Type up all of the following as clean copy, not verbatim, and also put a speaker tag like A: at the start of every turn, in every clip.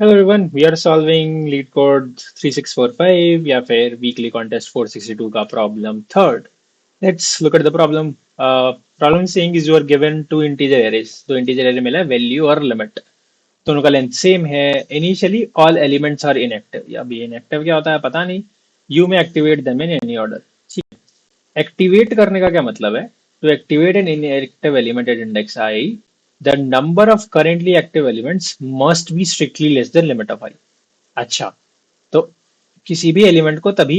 A: Hello everyone, we are solving LeetCode 3645 या फिर weekly contest 462 का problem third. Let's look at the problem. Problem saying is you are given two integer arrays. दो integer array मिला है, value और limit. दोनों का length same है. Initially all elements are inactive. या अभी इनएक्टिव क्या होता है पता नहीं. You may activate them in any order. Activate करने का क्या मतलब है? To activate an inactive element at index i, the number of currently active elements must be strictly less than limit of i. अच्छा, तो किसी भी एलिमेंट को तभी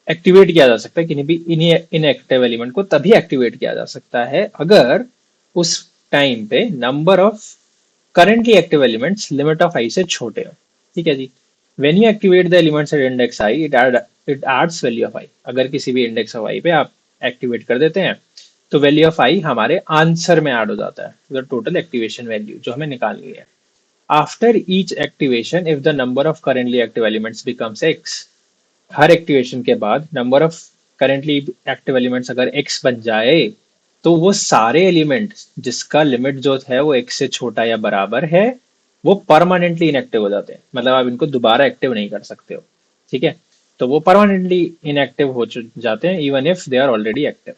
A: एक्टिवेट किया जा सकता है, किसी भी इनएक्टिव एलिमेंट को तभी एक्टिवेट किया जा सकता है अगर उस टाइम पे number of currently active elements limit of i से छोटे हो. ठीक है जी. When you activate the elements at index i, it adds value of i. अगर किसी भी इंडेक्स ऑफ आई पे आप एक्टिवेट कर देते हैं तो वैल्यू ऑफ आई हमारे आंसर में ऐड हो जाता है, द टोटल एक्टिवेशन वैल्यू जो हमें निकालनी है. After each activation, if the number of currently active elements becomes x, her activation के बाद number of currently active elements अगर x बन जाए तो वो सारे एलिमेंट जिसका लिमिट जो है वो x से छोटा या बराबर है वो परमानेंटली इनएक्टिव हो जाते हैं. मतलब आप इनको दोबारा एक्टिव नहीं कर सकते हो. ठीक है. तो वो परमानेंटली इनएक्टिव हो जाते हैं even if they are already active.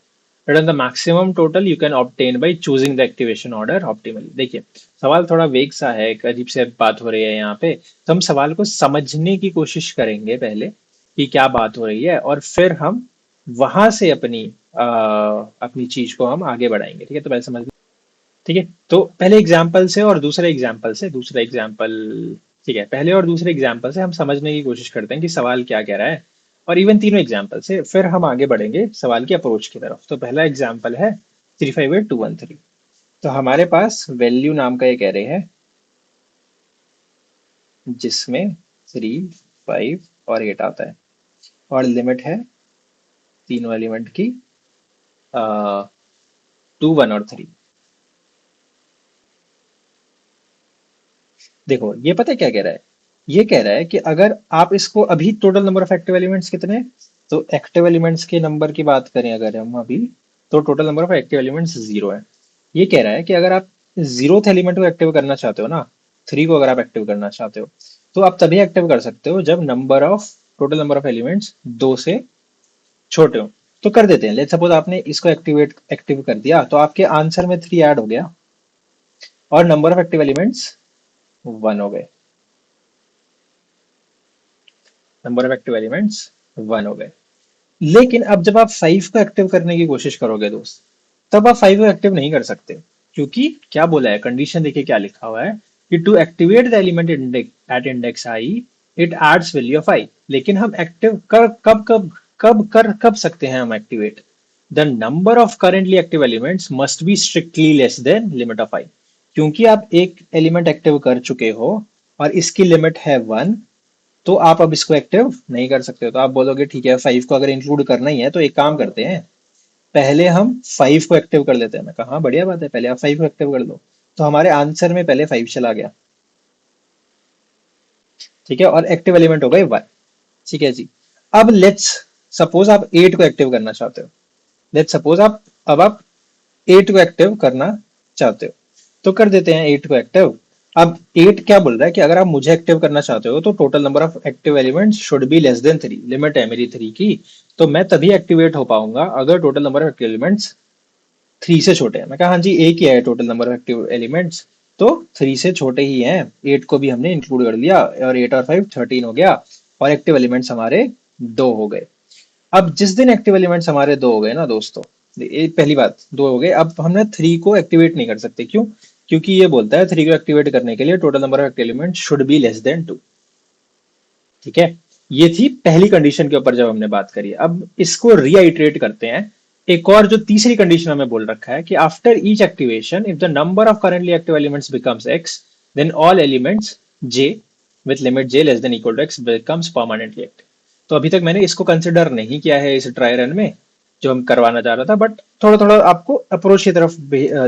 A: Return the maximum total you can obtain by choosing the activation order optimally. देखिए, सवाल थोड़ा वेग सा है, एक अजीब से बात हो रही है यहाँ पे. तो हम सवाल को समझने की कोशिश करेंगे पहले कि क्या बात हो रही है, और फिर हम वहां से अपनी चीज को हम आगे बढ़ाएंगे. ठीक है, तो पहले समझ. ठीक है, तो पहले एग्जाम्पल से और दूसरा एग्जाम्पल. ठीक है, पहले और दूसरे एग्जाम्पल से हम समझने की कोशिश करते हैं कि सवाल क्या कह रहा है, और इवन तीनों एग्जाम्पल से फिर हम आगे बढ़ेंगे सवाल की अप्रोच की तरफ. तो पहला एग्जाम्पल है 358213. तो हमारे पास वैल्यू नाम का एक एरे है जिसमें 3, 5 और 8 आता है, और लिमिट है तीनों एलिमेंट की 2, 1 और 3. देखो, ये पता है क्या कह रहा है? ये कह रहा है कि अगर आप इसको अभी total number of active elements कितने हैं, तो एक्टिव एलिमेंट्स के नंबर की बात करें अगर हम अभी, तो total number of active elements 0 है. ये कह रहा है कि अगर आप जीरोथ एलिमेंट को एक्टिव करना चाहते हो ना, 3 को अगर आप एक्टिव करना चाहते हो, तो आप तभी एक्टिव कर सकते हो जब टोटल नंबर ऑफ एलिमेंट्स 2 से छोटे हो. तो कर देते हैं. लेट्स सपोज आपने इसको एक्टिव कर दिया तो आपके आंसर में 3 ऐड हो गया और नंबर ऑफ एक्टिव एलिमेंट्स 1 हो गए. नंबर ऑफ एक्टिव एलिमेंट्स 1 हो गए. लेकिन अब जब आप 5 को एक्टिव करने की कोशिश करोगे दोस्त, तब आप 5 को एक्टिव नहीं कर सकते. क्योंकि क्या बोला है, कंडीशन देखिए क्या लिखा हुआ है कि to activate the element at index i, it adds value of i. लेकिन हम एक्टिव कर कब सकते हैं हम activate? The number of currently active elements must be strictly less than limit of i. क्योंकि आप एक एलिमेंट एक्टिव कर चुके हो और इसकी लिमिट है 1, तो आप अब इसको एक्टिव नहीं कर सकते हो. तो आप बोलोगे ठीक है, 5 को अगर इंक्लूड करना ही है तो एक काम करते हैं, पहले हम 5 को एक्टिव कर लेते हैं. मैं कहा हाँ, बढ़िया बात है, पहले आप 5 को एक्टिव कर लो. तो हमारे आंसर में पहले 5 चला गया. ठीक है, और एक्टिव एलिमेंट हो गए 1. ठीक है जी. अब लेट्स सपोज आप 8 को एक्टिव करना चाहते हो. लेट्स सपोज आप 8 को एक्टिव करना चाहते हो, तो कर देते हैं 8 को एक्टिव. अब 8 क्या बोल रहा है कि अगर आप मुझे एक्टिव करना चाहते हो तो total number of active elements should be less than 3. Limit है मेरी 3 की, तो मैं तभी एक्टिवेट हो पाऊंगा अगर total number of active elements 3 से छोटे हैं. मैं कहा हाँ जी, एक ही है total number of active elements, तो 3 से छोटे ही हैं. 8 को भी हमने इंक्लूड कर लिया और 8 और 5 13 हो गया, और एक्टिव एलिमेंट्स हमारे 2 हो गए. अब जिस दिन एक्टिव एलिमेंट्स हमारे 2 हो गए ना दोस्तों, ये पहली बात, 2 हो गए. अब हमने 3 को एक्टिवेट नहीं कर सकते. क्यों? क्योंकि ये बोलता है 3 को एक्टिवेट करने के लिए total number of active element should be less than 2. ठीक है, ये थी पहली कंडीशन के ऊपर जब हमने बात करी. अब इसको रीआइट्रेट करते हैं. एक और जो तीसरी कंडीशन हमें बोल रखा है कि after each activation, if the number of currently active elements becomes X, then all elements J with limit J less than equal to X becomes permanently active. तो अभी तक मैंने इसको कंसिडर नहीं किया है इस ट्राई रन में जो हम करवाना चाह रहा था, बट थोड़ा थोड़ा आपको अप्रोच की तरफ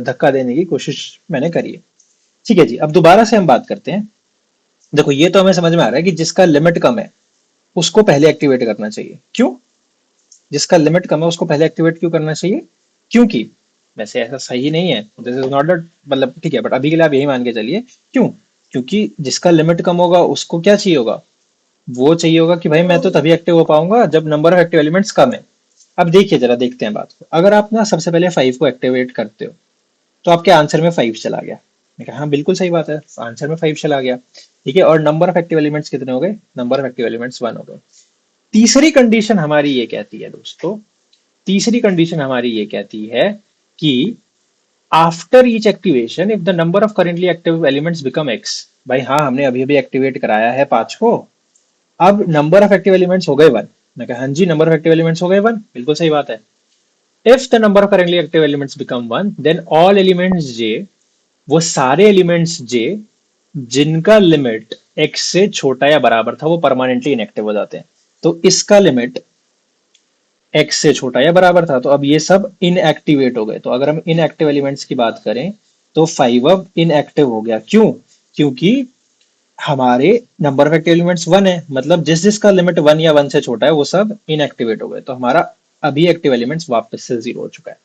A: धक्का देने की कोशिश मैंने करी है. ठीक है जी, अब दोबारा से हम बात करते हैं. देखो, ये तो हमें समझ में आ रहा है कि जिसका लिमिट कम है उसको पहले एक्टिवेट करना चाहिए. क्यों? जिसका लिमिट कम है उसको पहले एक्टिवेट क्यों करना चाहिए? क्योंकि वैसे ऐसा सही नहीं है, दिस इज नॉट दैट, मतलब ठीक है, बट अभी के लिए आप यही मान के चलिए. क्यों? क्योंकि जिसका लिमिट कम होगा उसको क्या चाहिए होगा, वो चाहिए होगा कि भाई मैं तो तभी एक्टिव हो पाऊंगा जब नंबर ऑफ एक्टिव एलिमेंट्स कम है। अब देखिए जरा देखते हैं बात को, अगर आप ना सबसे पहले 5 को एक्टिवेट करते हो तो आपके आंसर में 5 चला गया। मैं कहा हाँ बिल्कुल सही बात है, आंसर में 5 चला गया। ठीक है, और नंबर ऑफ एक्टिव एलिमेंट्स कितने हो गए, नंबर ऑफ एक्टिव एलिमेंट्स 1 हो गए। तीसरी कंडीशन हमारी ये कहती है दोस्तों, तीसरी कंडीशन हमारी ये कहती है कि after each activation if the number of currently active elements become x. भाई हाँ, हमने अभी अभी एक्टिवेट कराया है 5 को, अब नंबर ऑफ एक्टिव एलिमेंट्स हो गए 1। मैं कहा हाँ जी, नंबर ऑफ एक्टिव एलिमेंट्स हो गए 1, बिल्कुल सही बात है। If the number of currently active elements become 1 then all elements j, वो सारे एलिमेंट्स जे जिनका लिमिट x से छोटा या बराबर था वो परमानेंटली इनएक्टिव हो जाते हैं। तो इसका लिमिट x से छोटा या बराबर था, तो अब ये सब इनएक्टिवेट हो गए। तो अगर हम इनएक्टिव एलिमेंट्स की बात करें तो 5 अब इनएक्टिव हो गया। क्यों? क्योंकि हमारे नंबर ऑफ एक्टिव एलिमेंट्स 1 है, मतलब जिस जिसका लिमिट 1 या 1 से छोटा है वो सब इनएक्टिवेट हो गए। तो हमारा अभी एक्टिव एलिमेंट्स वापस से जीरो हो चुका है,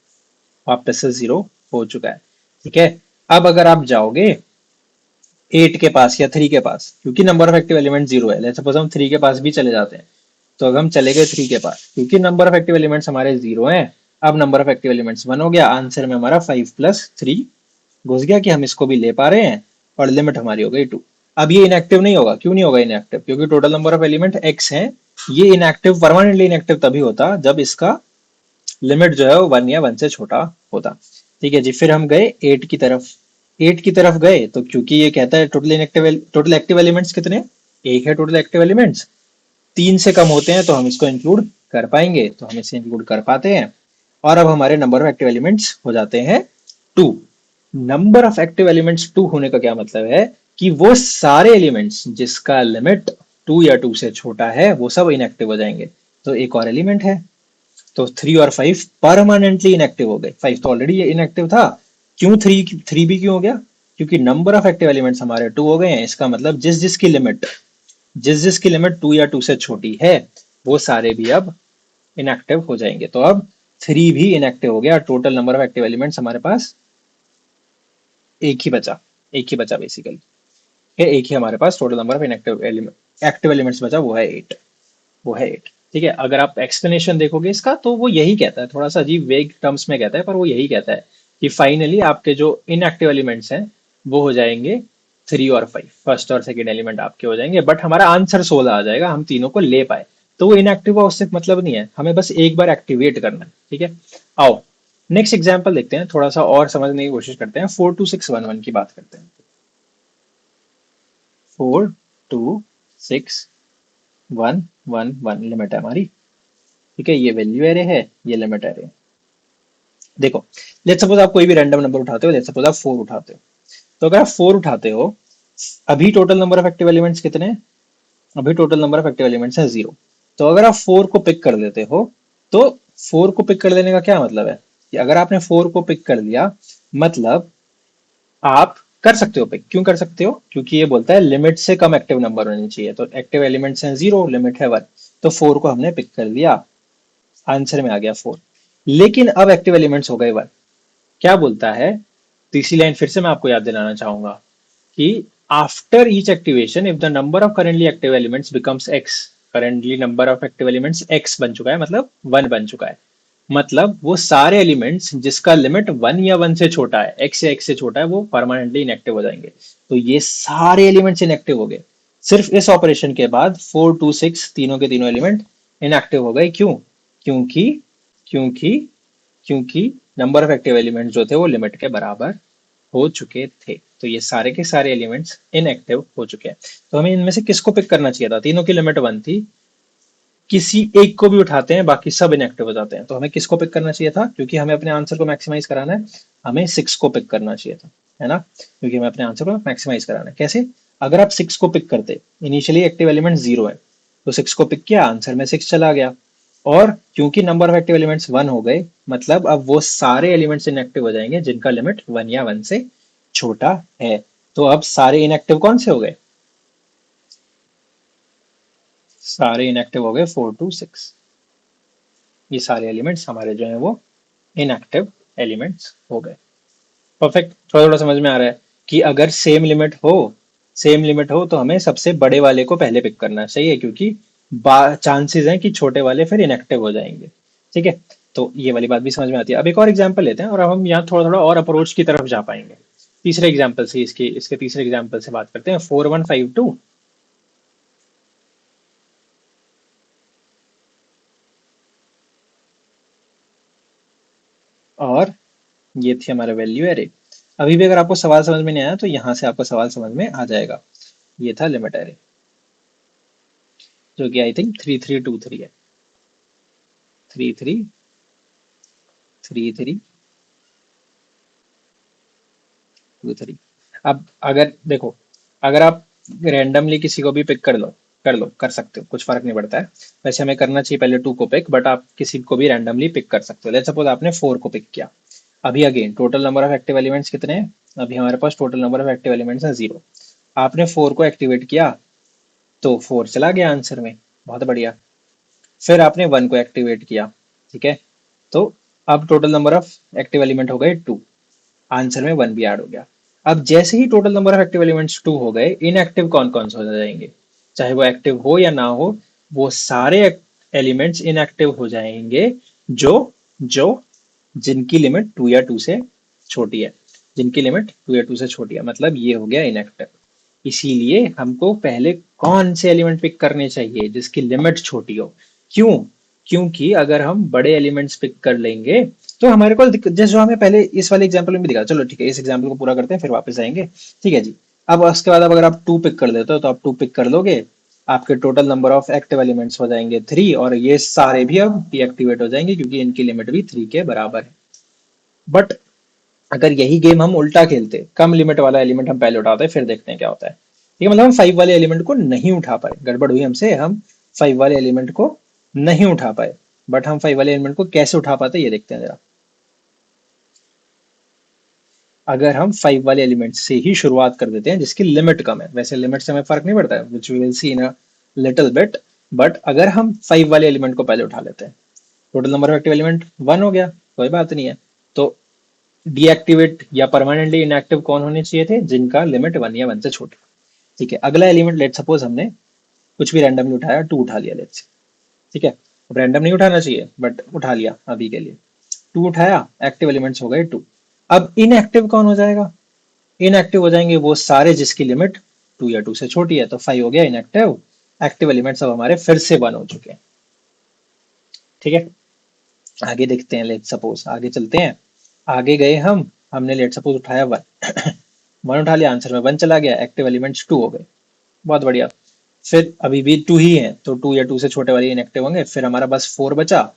A: वापस से जीरो हो चुका है। ठीक है, अब अगर आप जाओगे 8 के पास या 3 के पास, क्योंकि number of active element zero है, लेट्स सपोज हम 3 के पास भी चले जाते हैं। तो अगर हम चले गए 3 के पास, क्योंकि नंबर ऑफ एक्टिव एलिमेंट्स हमारे जीरो हैं, अब नंबर ऑफ एक्टिव एलिमेंट्स 1 हो गया। आंसर में हमारा 5 प्लस 3 घुस गया कि हम इसको भी ले पा रहे हैं, और लिमिट हमारी हो गई 2। अब ये इनएक्टिव नहीं होगा, क्यों नहीं होगा इनएक्टिव? क्योंकि total number of element x है। ये इनएक्टिव, परमानेंटली इनएक्टिव तभी होता जब इसका लिमिट जो है वो 1 या 1 से छोटा होता। ठीक है जी, फिर हम गए 8 की तरफ। 8 की तरफ गए तो क्योंकि ये कहता है टोटल एक्टिव एलिमेंट्स कितने, एक है टोटल एक्टिव एलिमेंट्स, 3 से कम होते हैं तो हम इसको इंक्लूड कर पाएंगे, तो हम इसे इंक्लूड कर पाते हैं। और अब हमारे नंबर ऑफ एक्टिव एलिमेंट्स हो जाते हैं 2। नंबर ऑफ एक्टिव एलिमेंट्स 2 होने का क्या मतलब है कि वो सारे एलिमेंट्स जिसका लिमिट 2 या 2 से छोटा है वो सब इनएक्टिव हो जाएंगे। तो एक और एलिमेंट है, तो 3 और 5 परमानेंटली इनएक्टिव हो गए। 5 तो ऑलरेडी इनएक्टिव था, क्यों 3 भी क्यों हो गया? क्योंकि नंबर ऑफ एक्टिव एलिमेंट्स हमारे 2 हो गए हैं। इसका मतलब जिस जिसकी लिमिट 2 या 2 से छोटी है वो सारे भी अब इनएक्टिव हो जाएंगे। तो अब 3 भी इनएक्टिव हो गया। Total number of active elements हमारे पास एक ही बचा, एक ही बचा बेसिकली, एक ही हमारे पास total number of active elements बचा, वो है 8, वो है 8। ठीक है, अगर आप एक्सप्लेनेशन देखोगे इसका तो वो यही कहता है, थोड़ा सा अजीब वेग टर्म्स में कहता है, पर वो यही कहता है कि फाइनली आपके जो इनएक्टिव एलिमेंट्स हैं वो हो जाएंगे 3 और 5, फर्स्ट और सेकंड एलिमेंट आपके हो जाएंगे, बट हमारा आंसर 16 आ जाएगा, हम तीनों को ले पाए। तो वो इनएक्टिव हुआ उससे मतलब नहीं है, हमें बस एक बार एक्टिवेट करना है। ठीक है, आओ नेक्स्ट एग्जाम्पल देखते हैं, थोड़ा सा और समझने की कोशिश करते हैं। 42611 की बात करते हैं। 42611 लिमिट है हमारी। ठीक है, ये वैल्यू एरे है, ये लिमिट एरे है। देखो, लेट्स सपोज आप कोई भी रैंडम नंबर उठाते हो, लेट्स सपोज आप 4 उठाते हो। तो अगर आप 4 उठाते हो, अभी total number of active elements कितने हैं? अभी total number of active elements है 0। तो अगर आप 4 को पिक कर देते हो, तो 4 को पिक कर देने का क्या मतलब है कि अगर आपने 4 को पिक कर लिया, मतलब आप कर सकते हो पिक। क्यों कर सकते हो? क्योंकि ये बोलता है लिमिट से कम एक्टिव नंबर होनी चाहिए। तो एक्टिव एलिमेंट्स हैं 0, लिमिट है 1, तो 4 को हमने पिक कर लिया, आंसर में आ गया 4। लेकिन अब एक्टिव एलिमेंट्स हो गए 1। क्या बोलता है? तीसरी लाइन फिर से मैं आपको याद दिलाना चाहूंगा कि after each activation if the number of currently active elements becomes x, currently number of active elements x बन चुका है, मतलब 1 बन चुका है। मतलब वो सारे एलिमेंट्स जिसका लिमिट 1 या 1 से छोटा है, x या x से छोटा है, वो परमानेंटली इनएक्टिव हो जाएंगे। तो ये सारे एलिमेंट्स इनएक्टिव हो गए सिर्फ इस ऑपरेशन के बाद। 4 2 6 तीनों के तीनों एलिमेंट इनएक्टिव हो गए। क्यों? क्योंकि क्योंकि क्योंकि नंबर ऑफ एक्टिव एलिमेंट्स जो थे वो लिमिट के बराबर हो चुके थे। तो ये सारे के सारे एलिमेंट्स इनएक्टिव हो चुके हैं। तो हमें इनमें से किसको पिक करना चाहिए था? तीनों की लिमिट 1 थी, किसी एक को भी उठाते हैं बाकी सब इनएक्टिव हो जाते हैं। तो हमें किसको पिक करना चाहिए था? क्योंकि हमें अपने आंसर को मैक्सिमाइज कराना है, हमें 6 को पिक करना चाहिए था, है ना? क्योंकि हमें अपने आंसर को मैक्सिमाइज कराना है। कैसे? अगर आप 6 को पिक करते, इनिशियली एक्टिव एलिमेंट 0 है, तो 6 को पिक किया, आंसर में 6 चला गया। और क्योंकि नंबर ऑफ एक्टिव एलिमेंट्स 1 हो गए, मतलब अब वो सारे एलिमेंट्स इनएक्टिव हो जाएंगे जिनका लिमिट 1 या 1 से छोटा है। तो अब सारे इनएक्टिव कौन से हो गए? सारे इनएक्टिव हो गए 4 2 6। ये सारे एलिमेंट्स हमारे जो हैं वो इनएक्टिव एलिमेंट्स हो गए। परफेक्ट, थोड़ा थोड़ा समझ में आ रहा है कि अगर सेम लिमिट हो सेम लिमिट हो तो हमें सबसे बड़े वाले को पहले पिक करना चाहिए, क्योंकि चांसेस हैं कि छोटे वाले फिर इनएक्टिव हो जाएंगे। ठीक है, तो ये वाली बात भी समझ में आती है। अब एक और एग्जांपल लेते हैं और अब हम यहाँ थोड़ा थोड़ा और अप्रोच की तरफ जा पाएंगे। तीसरे एग्जांपल से, इसके इसके तीसरे एग्जांपल से बात करते हैं। 4152 और ये थी हमारा वैल्यू एरे। अभी भी अगर आपको सवाल समझ में नहीं आया तो यहाँ से आपको सवाल समझ में आ जाएगा। ये था लिमिट एरे, जो कि आई थिंक 3323 है। 333323। अब अगर देखो, अगर आप रैंडमली किसी को भी पिक कर सकते हो, कुछ फर्क नहीं पड़ता है। वैसे हमें करना चाहिए पहले 2 को पिक, बट आप किसी को भी रैंडमली पिक कर सकते हो। लेट्स सपोज आपने 4 को पिक किया। अभी again total number of active elements कितने हैं? अभी हमारे पास total number of active elements है 0। आपने 4 को एक्टिवेट किया तो 4 चला गया आंसर में, बहुत बढ़िया। फिर आपने 1 को एक्टिवेट किया, ठीक है, तो अब total number of active element हो गए 2, आंसर में 1 भी ऐड हो गया। अब जैसे ही total number of active elements 2 हो गए, इनएक्टिव कौन कौन से हो जाएंगे? चाहे वो एक्टिव हो या ना हो, वो सारे एलिमेंट्स इनएक्टिव हो जाएंगे जो जो जिनकी लिमिट 2 या 2 से छोटी है। जिनकी लिमिट 2 या 2 से छोटी है, मतलब ये हो गया इनएक्टिव। इसीलिए हमको पहले कौन से एलिमेंट पिक करने चाहिए? जिसकी लिमिट छोटी हो। क्यों? क्योंकि अगर हम बड़े एलिमेंट्स पिक कर लेंगे तो हमारे को जैसे जो हमें पहले इस वाले एग्जांपल में भी दिखा। चलो ठीक है, इस एग्जांपल को पूरा करते हैं फिर वापस आएंगे। ठीक है जी। अब उसके बाद अब अगर आप 2 पिक कर देते हो तो आप 2 पिक कर लोगे, आपके total number of active elements हो जाएंगे 3, और ये सारे भी अब डीएक्टिवेट हो जाएंगे क्योंकि इनकी लिमिट भी 3 के बराबर है। बट अगर यही गेम हम उल्टा खेलते, कम लिमिट वाला एलिमेंट हम पहले उठाते, फिर देखते हैं क्या होता है। ठीक है, मतलब हम 5 वाले एलिमेंट को नहीं उठा पाए, गड़बड़ हुई हमसे, हम 5 वाले एलिमेंट को नहीं उठा पाए। बट हम 5 वाले एलिमेंट को कैसे उठा पाते ये देखते हैं जरा। अगर हम 5 वाले एलिमेंट से ही शुरुआत कर देते हैं जिसकी लिमिट कम है, वैसे लिमिट से हमें फर्क नहीं पड़ता है, which we will see in a little bit. But अगर हम 5 वाले एलिमेंट को पहले उठा लेते हैं, total number of active element 1 हो गया, कोई बात नहीं है। तो डीएक्टिवेट या परमानेंटली इनएक्टिव कौन होने चाहिए थे? जिनका लिमिट 1 या 1 से छोटी। ठीक है, अगला एलिमेंट लेट सपोज हमने कुछ भी रैंडमली उठाया, 2 उठा लिया लेट्स। ठीक है, अब रैंडम नहीं उठाना चाहिए बट उठा लिया अभी के लिए। 2 उठाया, एक्टिव एलिमेंट्स हो गए 2। अब इनएक्टिव कौन हो जाएगा? इनएक्टिव हो जाएंगे वो सारे जिसकी लिमिट 2 या 2 से छोटी है, तो 5 हो गया इनएक्टिव। एक्टिव एलिमेंट्स अब हमारे फिर से 1 हो चुके हैं। ठीक है, आगे देखते हैं। लेट सपोज आगे चलते हैं। आगे गए हमने लेट सपोज उठाया 1 1 उठा लिया, आंसर में 1 चला गया, एक्टिव एलिमेंट्स 2 हो गए, बहुत बढ़िया। फिर अभी भी 2 ही है तो 2 या 2 से छोटे वाले इनएक्टिव होंगे। फिर हमारा बस 4 बचा,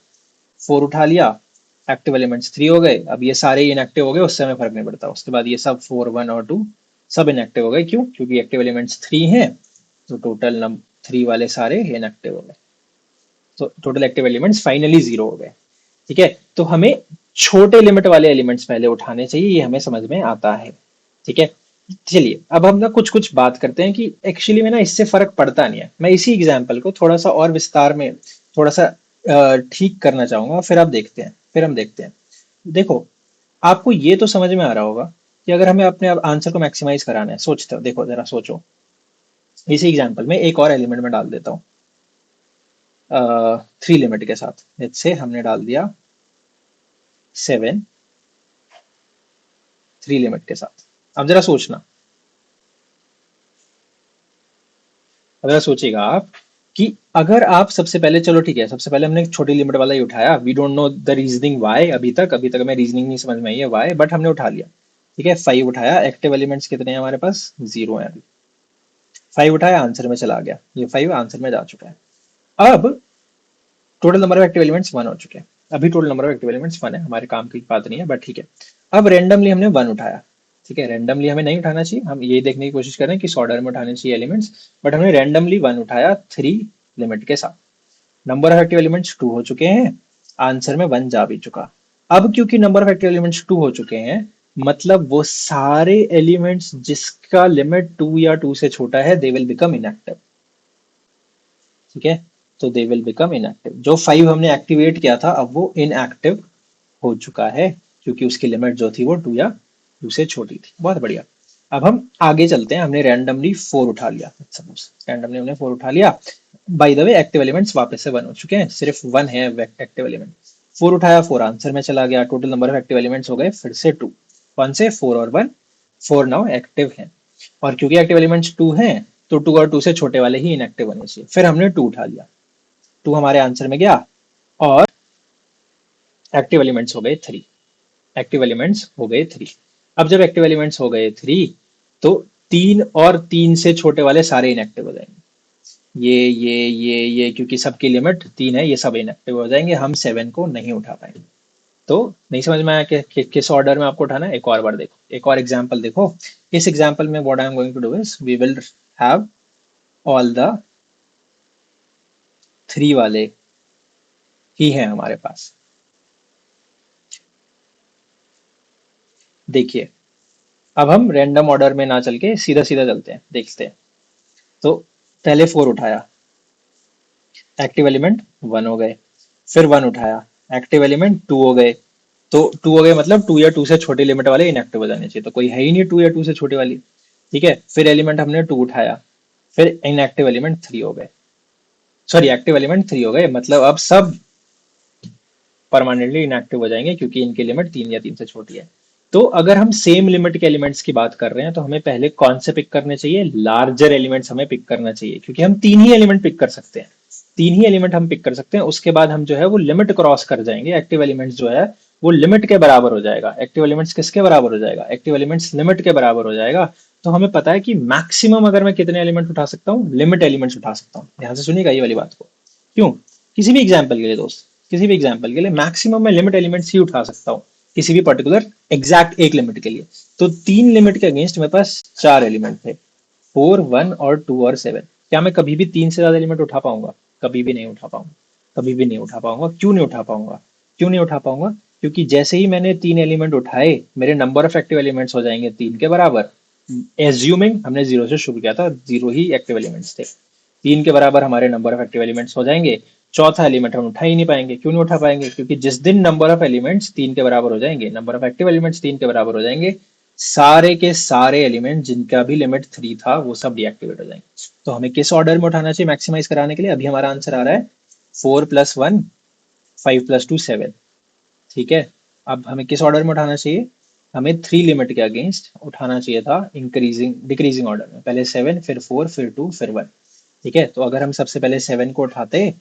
A: 4 उठा लिया, एक्टिव एलिमेंट्स 3 हो गए। अब ये सारे इनएक्टिव हो गए, उससे हमें फर्क नहीं पड़ता। उसके बाद ये सब 4 1 और 2 सब इनएक्टिव हो गए। क्यों? क्योंकि एक्टिव एलिमेंट्स 3 हैं, तो टोटल 3 वाले सारे इनएक्टिव हो गए। तो टोटल एक्टिव एलिमेंट्स फाइनली 0 हो गए। ठीक है, तो हमें छोटे लिमिट वाले एलिमेंट्स पहले उठाने चाहिए, ये हमें समझ में आता है। ठीक है, चलिए अब हम ना कुछ कुछ बात करते हैं कि एक्चुअली में ना इससे फर्क पड़ता नहीं है। मैं इसी एग्जाम्पल को थोड़ा सा और विस्तार में थोड़ा सा ठीक करना चाहूंगा, फिर आप देखते हैं, फिर हम देखते हैं। देखो, आपको ये तो समझ में आ रहा होगा कि अगर हमें अपने आंसर को मैक्सिमाइज कराना है, सोचते हो, देखो जरा सोचो। इसी एग्जाम्पल में एक और एलिमेंट में डाल देता हूँ 3 लिमिट के साथ। इससे हमने डाल दिया 7 3 लिमिट के साथ। अब जरा सोचना, अब जरा सोचिएगा आप कि अगर आप सबसे पहले, चलो ठीक है, सबसे पहले हमने एक छोटी लिमिट वाला ही उठाया। We don't know the reasoning why, अभी तक हमें रीजनिंग नहीं समझ में आई है वाई, बट हमने उठा लिया। ठीक है, 5 उठाया, एक्टिव एलिमेंट्स कितने हैं हमारे पास? 0 है अभी। 5 उठाया, आंसर में चला गया, ये 5 आंसर में जा चुका है। अब total number of active elements 1 हो चुके हैं। अभी total number of active elements 1 है, हमारे काम की बात नहीं है, बट ठीक है। अब रेंडमली हमने 1 उठाया। ठीक है, रेंडमली हमें नहीं उठाना चाहिए, हम ये देखने की कोशिश कर रहे हैं कि ऑर्डर में उठाने चाहिए एलिमेंट्स, बट हमने रेंडमली 1 उठाया 3 लिमिट के साथ। नंबर ऑफ एक्टिव एलिमेंट्स 2 हो चुके हैं, आंसर में 1 जा भी चुका। अब क्योंकि नंबर ऑफ एक्टिव एलिमेंट्स 2 हो चुके हैं, मतलब वो सारे एलिमेंट्स जिसका लिमिट 2 या 2 से छोटा है, दे विल बिकम इनएक्टिव। ठीक है, तो दे विल बिकम इनएक्टिव। जो 5 हमने एक्टिवेट किया था, अब वो इनएक्टिव हो चुका है क्योंकि उसकी लिमिट जो थी वो 2 या 2 से छोटी थी। बहुत बढ़िया। अब हम आगे चलते हैं, हमने रैंडमली 4 उठा लिया, सपोज रैंडमली हमने 4 उठा लिया। By the way active elements वापस से 1 हो चुके हैं, सिर्फ 1 है एक्टिव एलिमेंट। 4 उठाया, 4 आंसर में चला गया, total number of active elements हो गए फिर से 2। 1 से 4 और 1, 4 नाउ एक्टिव हैं। और क्योंकि एक्टिव एलिमेंट्स 2 हैं तो 2 और 2 से छोटे वाले ही इनएक्टिव होने चाहिए। फिर हमने 2 उठा लिया, 2 हमारे आंसर में गया और एक्टिव एलिमेंट्स हो गए 3। एक्टिव एलिमेंट्स हो गए 3। अब जब एक्टिव एलिमेंट्स हो गए 3 तो 3 और 3 से छोटे वाले सारे इनएक्टिव हो जाएंगे। ये क्योंकि सबकी लिमिट 3 है, ये सब इनएक्टिव हो जाएंगे, हम 7 को नहीं उठा पाएंगे। तो नहीं समझ में आया कि किस ऑर्डर में आपको उठाना है? एक और बार देखो, एक और एग्जांपल देखो। इस एग्जांपल में what I am going to do is we will have all the 3 वाले ही हैं हमारे पास। देखिए, अब हम रैंडम ऑर्डर में ना चल के सीधा सीधा चलते हैं, देखते हैं। तो पहले 4 उठाया, एक्टिव एलिमेंट 1 हो गए। फिर 1 उठाया, एक्टिव एलिमेंट 2 हो गए। तो 2 हो गए मतलब 2 या 2 से छोटी लिमिट वाले इनएक्टिव हो जाने चाहिए, तो कोई है ही नहीं 2 या 2 से छोटी वाली। ठीक है, फिर एलिमेंट हमने 2 उठाया, फिर इनएक्टिव एलिमेंट 3 हो गए। सॉरी, एक्टिव एलिमेंट 3 हो गए, मतलब अब सब परमानेंटली इनएक्टिव हो जाएंगे क्योंकि इनकी लिमिट 3 या 3 से छोटी है। तो अगर हम सेम लिमिट के एलिमेंट्स की बात कर रहे हैं तो हमें पहले कौन से पिक करने चाहिए? लार्जर एलिमेंट्स हमें पिक करना चाहिए, क्योंकि हम 3 ही एलिमेंट पिक कर सकते हैं। 3 ही एलिमेंट हम पिक कर सकते हैं, उसके बाद हम जो है वो लिमिट क्रॉस कर जाएंगे। एक्टिव एलिमेंट्स जो है वो लिमिट के बराबर हो जाएगा। एक्टिव एलिमेंट्स किसके बराबर हो जाएगा? एक्टिव एलिमेंट्स लिमिट के बराबर हो जाएगा। तो हमें पता है कि मैक्सिमम अगर मैं कितने एलिमेंट उठा सकता हूँ? लिमिट एलिमेंट्स उठा सकता हूँ। ध्यान से सुनिएगा ये वाली बात को। क्यों? किसी भी एग्जाम्पल के लिए दोस्त, किसी भी एग्जाम्पल के लिए मैक्सिमम मैं लिमिट एलिमेंट्स ही उठा सकता हूँ किसी भी पर्टिकुलर एग्जैक्ट एक लिमिट के लिए। तो 3 लिमिट के अगेंस्ट मेरे पास 4 एलिमेंट थे, 4, 1 और 2 और 7। क्या मैं कभी भी 3 से ज्यादा एलिमेंट उठा पाऊंगा? कभी भी नहीं उठा पाऊंगा, कभी भी नहीं उठा पाऊंगा। क्यों नहीं उठा पाऊंगा? क्यों नहीं उठा पाऊंगा? क्योंकि जैसे ही मैंने 3 एलिमेंट उठाए मेरे नंबर ऑफ एक्टिव एलिमेंट्स हो जाएंगे 3 के बराबर। एज्यूमिंग हमने 0 से शुरू किया था, 0 ही एक्टिव एलिमेंट्स थे। 3 के बराबर हमारे नंबर ऑफ एक्टिव एलिमेंट्स हो जाएंगे। चौथा एलिमेंट हम उठा ही नहीं पाएंगे। क्यों नहीं उठा पाएंगे? क्योंकि जिस दिन नंबर ऑफ एलिमेंट्स 3 के बराबर हो जाएंगे, नंबर ऑफ एक्टिव एलिमेंट्स 3 के बराबर हो जाएंगे, सारे के सारे एलिमेंट जिनका भी लिमिट 3 था वो सब डीएक्टिवेट हो जाएंगे। तो हमें किस ऑर्डर में उठाना चाहिए मैक्सिमाइज कराने के लिए? अभी हमारा आंसर आ रहा है 4 + 1, 5 + 2 7। ठीक है, अब हमें किस ऑर्डर में उठाना चाहिए? हमें 3 लिमिट के अगेंस्ट उठाना चाहिए था इंक्रीजिंग डिक्रीजिंग ऑर्डर में। पहले 7, फिर 4, फिर 2, फिर 1। ठीक है, तो अगर हम सबसे पहले 7 को उठाते,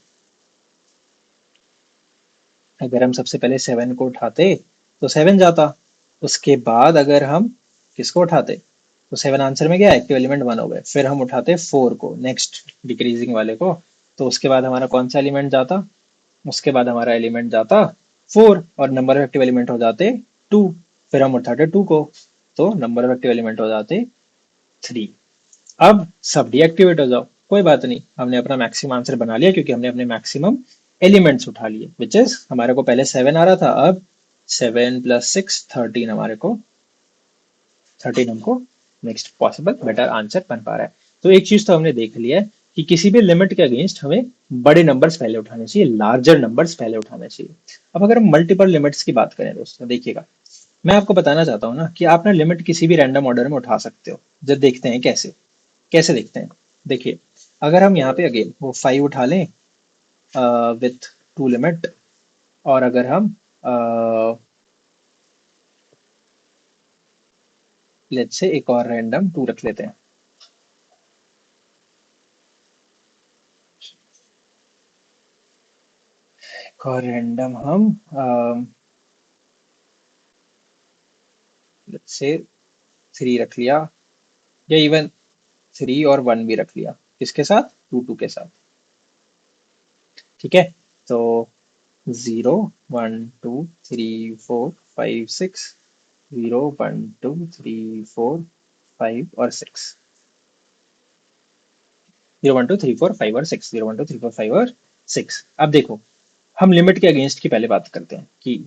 A: अगर हम सबसे पहले 7 को उठाते तो 7 जाता। उसके बाद अगर हम किसको उठाते तो 7 आंसर में गया, एक्टिव एलिमेंट 1 हो गए। फिर हम उठाते 4 को, नेक्स्ट डिक्रीजिंग वाले को, तो उसके बाद हमारा कौन सा एलिमेंट जाता? उसके बाद हमारा एलिमेंट जाता 4 और नंबर ऑफ एक्टिव एलिमेंट हो जाते 2। फिर हम उठाते 2 को, तो नंबर ऑफ एक्टिव एलिमेंट हो जाते 3। अब सब डीएक्टिवेट हो जाओ, कोई बात नहीं, हमने अपना मैक्सिमम आंसर बना लिया क्योंकि हमने अपने मैक्सिमम एलिमेंट्स उठा लिए, विच इज हमारे को पहले 7 आ रहा था, अब 7 + 6 13 हमारे को 13 हमको नेक्स्ट पॉसिबल बेटर आंसर बन पा रहा है। तो एक चीज तो हमने देख लिया है कि किसी भी लिमिट के अगेंस्ट हमें बड़े नंबर्स पहले उठाने चाहिए, लार्जर नंबर्स पहले उठाने चाहिए। अब अगर हम मल्टीपल लिमिट्स की बात करें दोस्तों, देखिएगा मैं आपको बताना चाहता हूँ ना कि आप ना लिमिट किसी भी रैंडम ऑर्डर में उठा सकते हो। जब देखते हैं कैसे कैसे देखते हैं, देखिए अगर हम यहाँ पे अगेन वो 5 उठा लें विथ 2 लिमिट, और अगर हम लेट्स से एक और रैंडम 2 रख लेते हैं। एक और रैंडम हम लेट्स से 3 रख लिया, या इवन 3 और 1 भी रख लिया, किसके साथ? 2 2 के साथ। ठीक है, तो 0 1 2 3 4 5 6, 0 1 2 3 4 5 और 6, 0 1 2 3 4 5 और 6, 0 1 2 3 4 5 और 6। अब देखो, हम लिमिट के अगेंस्ट की पहले बात करते हैं कि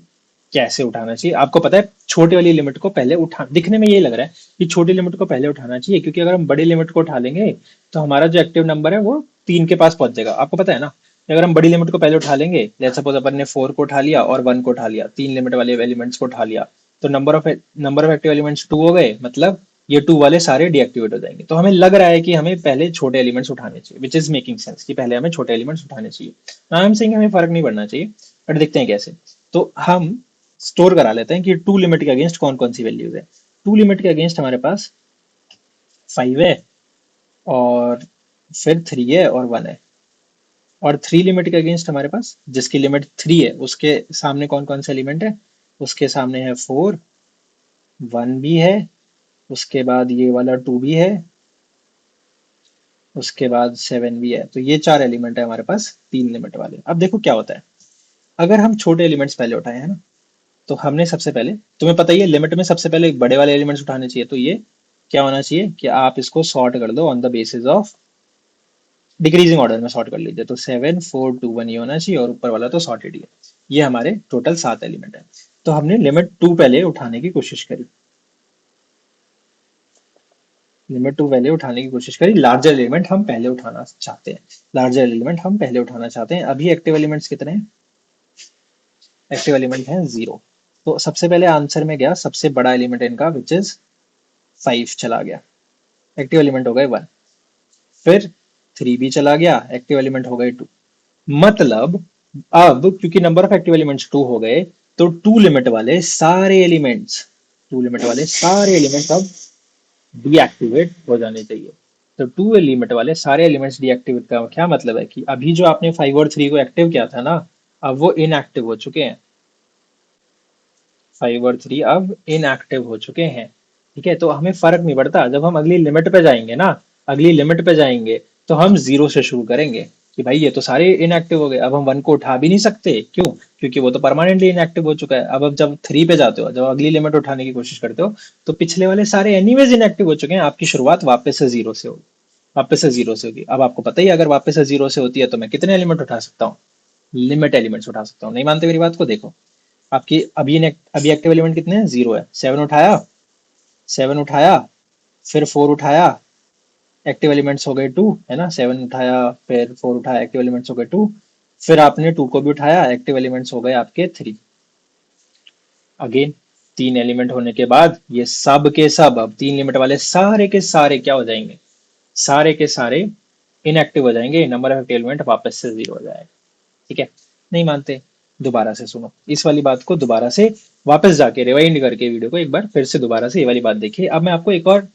A: कैसे उठाना चाहिए। आपको पता है छोटी वाली लिमिट को पहले उठा, दिखने में ये लग रहा है कि छोटी लिमिट को पहले उठाना चाहिए, क्योंकि अगर हम बड़ी लिमिट को उठा लेंगे तो हमारा जो एक्टिव नंबर है वो 3 के पास पहुंच जाएगा। आपको पता है ना कि अगर हम बड़ी लिमिट को पहले उठा लेंगे, लेट्स सपोज अपन ने 4 को उठा लिया और 1 को उठा लिया, 3 लिमिट वाले एलिमेंट्स को उठा लिया, तो नंबर ऑफ एक्टिव एलिमेंट्स 2 हो गए, मतलब ये 2 वाले सारे डीएक्टिवेट हो जाएंगे। तो हमें लग रहा है कि हमें पहले छोटे एलिमेंट्स उठाने चाहिए, विच इज मेकिंग सेंस कि पहले हमें छोटे एलिमेंट्स उठाने चाहिए। आई एम सेइंग हमें फर्क नहीं पड़ना चाहिए, बट देखते हैं कैसे। तो हम स्टोर करा लेते हैं कि टू लिमिट के अगेंस्ट कौन कौन सी वैल्यूज है। टू लिमिट के अगेंस्ट हमारे पास 5 है, और फिर 3 है और 1 है। और 3 लिमिट के अगेंस्ट हमारे पास, जिसकी लिमिट 3 है, उसके सामने कौन कौन सा एलिमेंट है? उसके सामने है 4, 1 भी है, उसके बाद ये वाला 2 भी है, उसके बाद 7 भी है। तो ये 4 एलिमेंट है हमारे पास 3 लिमिट वाले। अब देखो क्या होता है, अगर हम छोटे एलिमेंट्स पहले उठाए हैं ना, तो हमने सबसे पहले, तुम्हें पता ही है लिमिट में सबसे पहले बड़े वाले एलिमेंट्स उठाने चाहिए। तो ये क्या होना चाहिए कि आप इसको सॉर्ट कर दो on the basis of decreasing order में सॉर्ट कर लीजिए। तो 7 4 2 1 ये होना चाहिए, और ऊपर वाला तो सॉर्टेड ही है। ये हमारे टोटल 7 एलिमेंट है। तो हमने लिमिट 2 पहले उठाने की कोशिश करी, लिमिट 2 पहले उठाने की कोशिश करी। लार्जर एलिमेंट हम पहले उठाना चाहते हैं, लार्जर एलिमेंट हम पहले उठाना चाहते हैं। अभी एक्टिव एलिमेंट्स कितने हैं? एक्टिव एलिमेंट है 0। तो सबसे पहले आंसर में गया सबसे बड़ा एलिमेंट इनका, विच इज 5 चला गया, एक्टिव एलिमेंट हो गए 1। फिर 3 भी चला गया, एक्टिव एलिमेंट हो गए 2। मतलब अब क्योंकि नंबर ऑफ एक्टिव एलिमेंट्स 2 हो गए, तो 2 लिमिट वाले सारे एलिमेंट्स, 2 लिमिट वाले सारे एलिमेंट्स अब डीएक्टिवेट हो जाने चाहिए। तो 2 लिमिट वाले सारे एलिमेंट्स डीएक्टिवेट का क्या मतलब है कि अभी जो आपने 5 और 3 को एक्टिव किया था ना, अब वो इनएक्टिव हो चुके हैं। 5 और 3 अब इनएक्टिव हो चुके हैं। ठीक है, तो हमें फर्क नहीं पड़ता। जब हम अगली लिमिट पे जाएंगे ना, अगली लिमिट पे जाएंगे, तो हम 0 से शुरू करेंगे कि भाई ये तो सारे इनएक्टिव हो गए, अब हम 1 को उठा भी नहीं सकते। क्यों? क्योंकि वो तो परमानेंटली इनएक्टिव हो चुका है। अब जब 3 पे जाते हो, जब अगली लिमिट उठाने की कोशिश करते हो, तो पिछले वाले सारे एनीवेज इनएक्टिव हो चुके हैं। आपकी शुरुआत वापस से 0 से होगी, वापस से 0 से होगी। अब आपको पता ही है, अगर वापस से 0 से होती है तो मैं कितने एलिमेंट उठा सकता हूँ? लिमिट एलिमेंट्स उठा सकता हूँ। नहीं मानते मेरी बात को? देखो, आपकी अभी एक्टिव एलिमेंट कितने हैं? 0 है। 7 उठाया, 7 उठाया, फिर 4 उठाया, एक्टिव एलिमेंट्स हो गए 2, है ना। 7 उठाया, फिर 4 उठाया, एक्टिव एलिमेंट्स हो गए 2। फिर आपने 2 को भी उठाया, एक्टिव एलिमेंट्स हो गए आपके 3। अगेन 3 एलिमेंट होने के बाद ये सब के सब, अब 3 लिमिट वाले सारे के सारे क्या हो जाएंगे? सारे के सारे इनएक्टिव हो जाएंगे, नंबर ऑफ एक्टिव एलिमेंट वापस से 0 हो जाएगा। ठीक है, नहीं मानते? दोबारा से सुनो इस वाली बात को, दोबारा से वापस जाके रिवाइंड करके वीडियो को एक बार फिर से दोबारा से ये वाली बात देखिए। अब मैं आपको एक और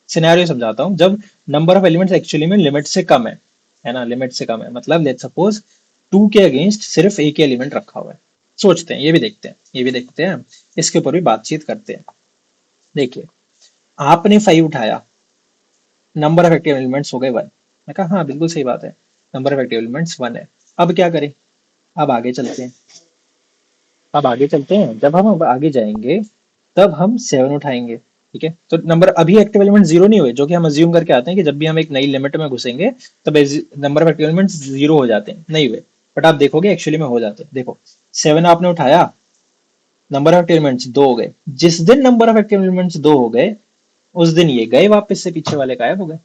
A: सिनेरियो समझाता हूँ, जब नंबर ऑफ एलिमेंट्स एक्चुअली में लिमिट से कम है ना, लिमिट से कम है। मतलब लेट्स सपोज 2 के अगेंस्ट सिर्फ एक ही एलिमेंट रखा हुआ है। सोचते हैं, ये भी देखते हैं, ये भी देखते हैं, इसके ऊपर भी बातचीत करते हैं। देखिए, आपने 5 उठाया, नंबर ऑफ एक्टिव एलिमेंट्स हो गए 1। मैं कहा हाँ बिल्कुल सही बात है, नंबर ऑफ एक्टिव एलिमेंट्स 1 है। अब क्या करें? अब आगे चलते हैं, अब आगे चलते हैं। जब हम अब आगे जाएंगे, तब हम 7 उठाएंगे। ठीक है, तो नंबर अभी एक्टिव एलिमेंट 0 नहीं हुए, जो कि हम अज्यूम करके आते हैं कि जब भी हम एक नई लिमिट में घुसेंगे, तब नंबर ऑफ एक्टिव एलिमेंट 0 हो जाते हैं। नहीं हुए, बट आप देखोगे एक्चुअली में हो जाते हैं। देखो, 7 आपने उठाया, नंबर ऑफ एक्टिव एलिमेंट्स 2 हो गए। जिस दिन नंबर ऑफ एक्टिव एलिमेंट्स 2 हो गए, उस दिन ये गए वापस से, पीछे वाले गायब हो गए।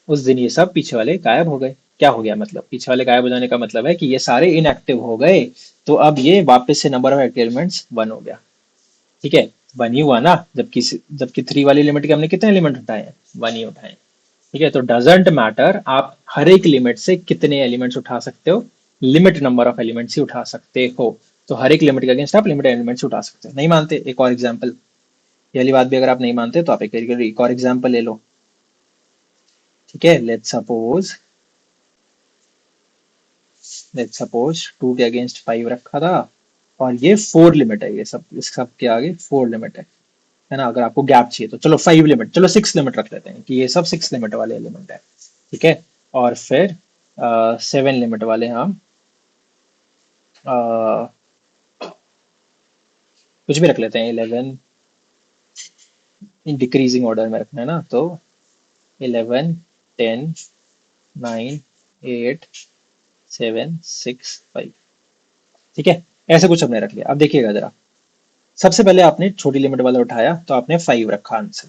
A: उस दिन ये सब पीछे वाले गायब हो गए। क्या हो गया? मतलब पीछे वाले गायब हो जाने का मतलब है कि ये सारे इनएक्टिव हो गए। तो अब ये वापस से नंबर ऑफ एक्टिव एलिमेंट्स 1 हो गया। ठीक है, 1 ही हुआ ना, जबकि 3 वाली लिमिट के हमने कितने एलिमेंट उठाए हैं? 1 ही उठाए हैं। ठीक है, तो डजेंट मैटर आप हर एक लिमिट से कितने एलिमेंट्स उठा सकते हो, लिमिट नंबर ऑफ एलिमेंट्स ही उठा सकते हो। तो हर एक लिमिट के अगेंस्ट आप लिमिट एलिमेंट्स उठा सकते हो। नहीं मानते? एक और एग्जांपल, ये वाली बात भी अगर आप नहीं मानते तो आप एक और एग्जांपल ले लो। ठीक है, लेट्स सपोज 2 के अगेंस्ट 5 रखा था, और ये 4 लिमिट है। ये सब, इस सब के आगे 4 लिमिट है ना। अगर आपको गैप चाहिए तो चलो 5 लिमिट, चलो 6 लिमिट रख लेते हैं कि ये सब 6 लिमिट वाले एलिमेंट है। ठीक है, और फिर 7 लिमिट वाले हम अ, कुछ भी रख लेते हैं। 11 इन डिक्रीजिंग ऑर्डर में रखना है ना, तो 11 10 9 8 7 6 5। ठीक है, ऐसे कुछ हमने रख लिया। अब देखिएगा जरा, सबसे पहले आपने छोटी लिमिट वाला उठाया, तो आपने 5 रखा आंसर,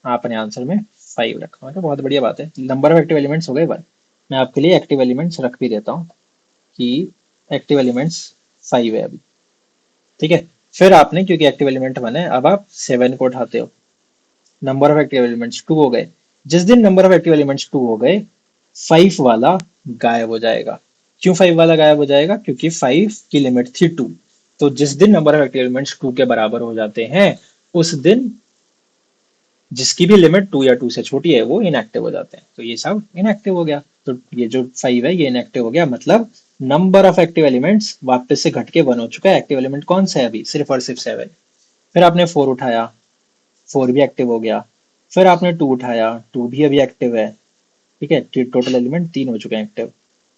A: आपने आंसर में 5 रखा। मतलब बहुत बढ़िया बात है। नंबर ऑफ एक्टिव एलिमेंट्स हो गए 1। मैं आपके लिए एक्टिव एलिमेंट्स रख भी देता हूँ कि एक्टिव एलिमेंट्स 5 है अभी। ठीक है, फिर आपने, क्योंकि एक्टिव एलिमेंट 1 है, अब आप 7 को उठाते हो। नंबर ऑफ एक्टिव एलिमेंट्स 2 हो गए। जिस दिन नंबर ऑफ एक्टिव एलिमेंट्स 2 हो गए, 5 वाला गायब हो जाएगा। क्यों 5 वाला गायब हो जाएगा? क्योंकि 5 की लिमिट थी 2। तो जिस दिन नंबर ऑफ एक्टिव एलिमेंट्स 2 के बराबर हो जाते हैं, उस दिन जिसकी भी लिमिट 2 या 2 से छोटी है वो इनएक्टिव हो जाते हैं। तो ये सब इनएक्टिव हो गया। तो ये जो 5 है ये इनएक्टिव हो गया, मतलब नंबर ऑफ एक्टिव एलिमेंट्स वापस से घट के 1 हो चुका है। एक्टिव एलिमेंट कौन सा है अभी? सिर्फ और सिर्फ 7। फिर आपने 4 उठाया, 4 भी एक्टिव हो गया। फिर आपने 2 उठाया, 2 भी अभी एक्टिव है। ठीक है, टोटल एलिमेंट 3 हो चुके हैं एक्टिव।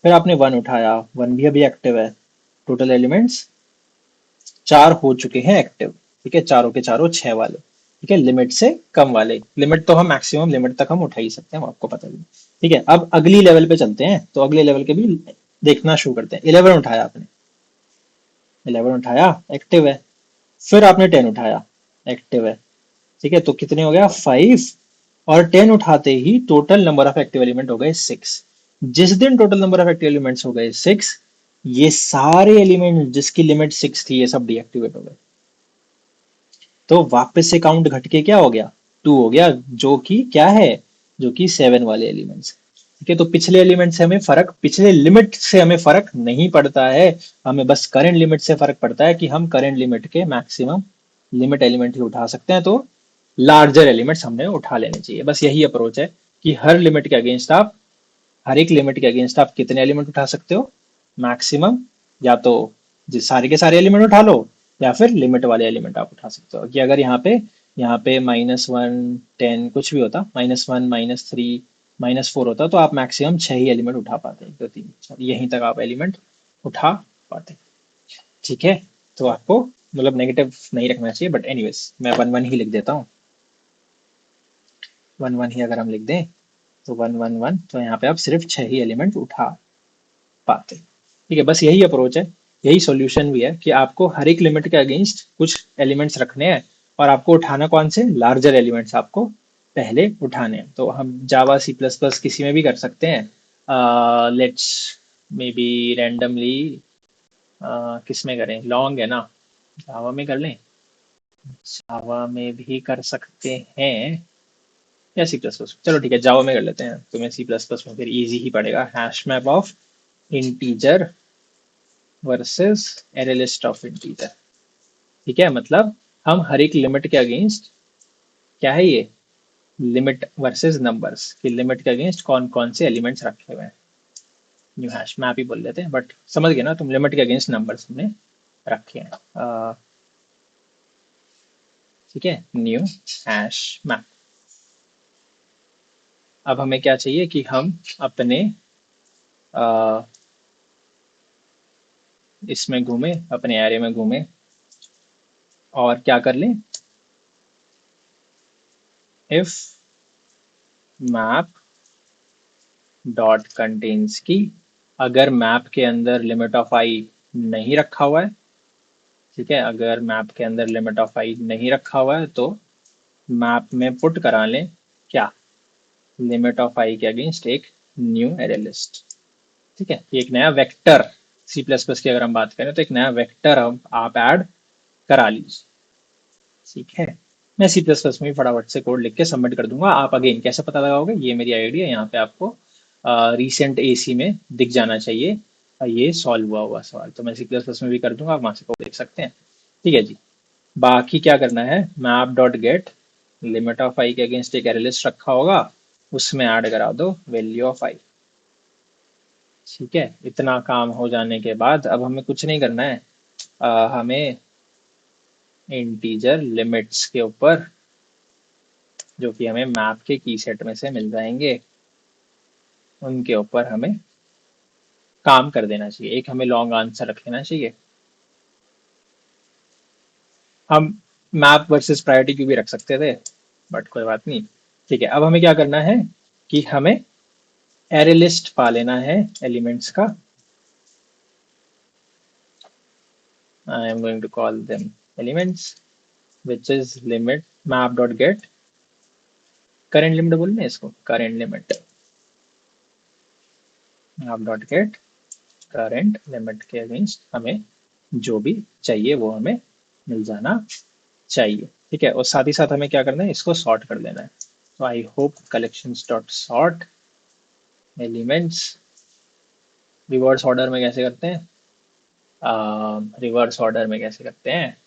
A: फिर आपने 1 उठाया, 1 भी अभी एक्टिव है। टोटल एलिमेंट्स 4 हो चुके हैं एक्टिव। ठीक है, चारों के चारों 6 वाले। ठीक है, लिमिट से कम वाले। लिमिट तो हम मैक्सिमम लिमिट तक हम उठा ही सकते हैं, वो आपको पता ही है। ठीक है, अब अगली लेवल पे चलते हैं, तो अगले लेवल के भी देखना शुरू करते हैं। 11 उठाया आपने, 11 उठाया, एक्टिव है। फिर आपने 10 उठाया, एक्टिव है। ठीक है, तो कितने हो गया? 5। और 10 उठाते ही total number of active element हो गए 6। जिस दिन total number of active elements हो गए 6, ये सारे एलिमेंट जिसकी लिमिट 6 थी ये सब डीएक्टिवेट हो गए। तो वापस से काउंट घट के क्या हो गया? 2 हो गया, जो कि क्या है? जो कि 7 वाले एलिमेंट्स। ठीक है, तो पिछले एलिमेंट से हमें फर्क, पिछले लिमिट से हमें फर्क नहीं पड़ता है। हमें बस करंट लिमिट से फर्क पड़ता है कि हम करंट लिमिट के मैक्सिमम लिमिट एलिमेंट ही उठा सकते हैं। तो लार्जर एलिमेंट्स हमने उठा लेने चाहिए। बस यही अप्रोच है कि हर लिमिट के अगेंस्ट आप, हर एक लिमिट के अगेंस्ट आप कितने एलिमेंट उठा सकते हो? मैक्सिमम। या तो जिस सारे के सारे एलिमेंट उठा लो, या फिर लिमिट वाले एलिमेंट आप उठा सकते हो। कि अगर यहाँ पे -1 10 कुछ भी होता, -1 -3 -4 होता, तो आप मैक्सिमम 6 ही एलिमेंट उठा पाते, 2 3 4 यहीं तक आप एलिमेंट उठा पाते। ठीक है, तो आपको मतलब नेगेटिव नहीं रखना चाहिए, बट एनीवेज मैं 1 1 ही लिख देता हूँ। 1 1 ही अगर हम लिख दें, तो 1 1 1, तो यहाँ पे आप सिर्फ 6 ही एलिमेंट उठा पाते। ठीक है, बस यही अप्रोच है, यही सॉल्यूशन भी है कि आपको हर एक लिमिट के अगेंस्ट कुछ एलिमेंट्स रखने हैं, और आपको उठाना कौन से? लार्जर एलिमेंट्स आपको पहले उठाने हैं। तो हम जावा सी प्लस प्लस किसी में भी कर सकते हैं। लेट्स मे बी रैंडमली किस में करें? लॉन्ग है ना, जावा में कर लें। जावा में भी कर सकते हैं, या सी प्लस प्लस। चलो ठीक है, जावा में कर लेते हैं। तो मैं सी प्लस प्लस में फिर इजी ही पड़ेगा। Hash map of integer versus array list of integer. ठीक है, मतलब हम हर एक लिमिट के अगेंस्ट, क्या है ये? लिमिट वर्सेस नंबर्स की लिमिट के अगेंस्ट कौन कौन से एलिमेंट्स रखे हुए हैं। न्यू हैश मैप ही बोल लेते हैं, बट समझ गए ना तुम? लिमिट के अगेंस्ट नंबर्स हमने रखे हैं। ठीक है, न्यू हैश मैप। अब हमें क्या चाहिए कि हम अपने अ, इसमें घूमे, अपने एरे में घूमे, और क्या कर लें? इफ मैप डॉट कंटेन्स की, अगर मैप के अंदर लिमिट ऑफ आई नहीं रखा हुआ है, ठीक है, अगर मैप के अंदर लिमिट ऑफ आई नहीं रखा हुआ है, तो मैप में पुट करा लें क्या? लिमिट ऑफ आई के अगेंस्ट एक न्यू एरे लिस्ट। ठीक है, एक नया वेक्टर, सी प्लस प्लस की अगर हम बात करें तो एक नया वेक्टर आप ऐड करा लीजिए। ठीक है, मैं सी प्लस प्लस में भी फटाफट से कोड लिख के सबमिट कर दूंगा। आप अगेन कैसे पता लगाओगे? ये मेरी आईडी है, यहाँ पे आपको रिसेंट एसी में दिख जाना चाहिए ये सॉल्व हुआ हुआ सवाल। तो मैं सी प्लस प्लस में भी कर दूंगा, आप वहां से कोड देख सकते हैं। ठीक है जी, बाकी क्या करना है? Map dot get limit of i के अगेंस्ट एक एरे लिस्ट रखा होगा, उसमें ऐड करा दो वैल्यू ऑफ आई। ठीक है, इतना काम हो जाने के बाद अब हमें कुछ नहीं करना है। हमें इंटीजर लिमिट्स के ऊपर, जो कि हमें मैप के की सेट में से मिल जाएंगे, उनके ऊपर हमें काम कर देना चाहिए। एक हमें लॉन्ग आंसर रख लेना चाहिए। हम मैप वर्सेस प्रायोरिटी क्यू भी रख सकते थे, बट कोई बात नहीं। ठीक है, अब हमें क्या करना है कि हमें एरे लिस्ट पा लेना है एलिमेंट्स का। I am going to call them elements, which is limit map dot get current limit, बोलना है इसको current limit. Map dot get current limit के अगेंस्ट हमें जो भी चाहिए वो हमें मिल जाना चाहिए। ठीक है, और साथ ही साथ हमें क्या करना है, इसको सॉर्ट कर देना है। तो I hope collections dot sort elements, reverse order में कैसे करते हैं, रिवर्स ऑर्डर में कैसे करते हैं,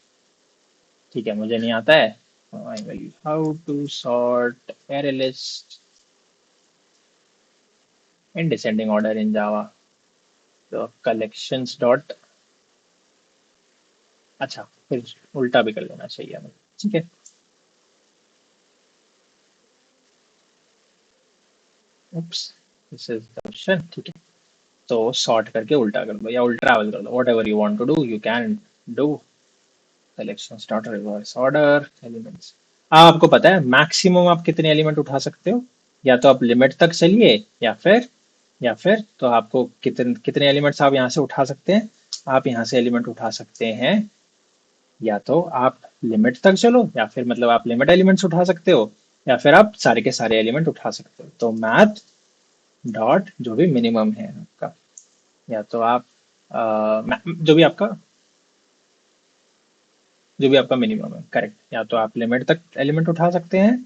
A: ठीक है, मुझे नहीं आता है। I will how to sort array list in descending order in Java. तो कलेक्शंस डॉट, अच्छा फिर उल्टा भी कर लेना चाहिए हमें, ठीक है। उप्स, दिस इज द ऑप्शन, ठीक है। तो सॉर्ट करके उल्टा कर दो या उल्टा ट्रैवल कर दो, whatever you want to do you can do. Collections dot reverse order elements, आपको पता है मैक्सिमम आप कितने एलिमेंट उठा सकते हो, या तो आप लिमिट तक चलिए, या फिर तो आपको कितने कितने एलिमेंट्स आप यहाँ से उठा सकते हैं, आप यहाँ से एलिमेंट उठा सकते हैं, या तो आप लिमिट तक चलो, या फिर मतलब आप लिमिट एलिमेंट्स उठा सकते हो, या फिर आप सारे के सारे एलिमेंट उठा सकते हो। तो मैथ डॉट जो भी मिनिमम है आपका, या तो आप जो भी आपका मिनिमम है, करेक्ट, या तो आप लिमिट तक एलिमेंट उठा सकते हैं,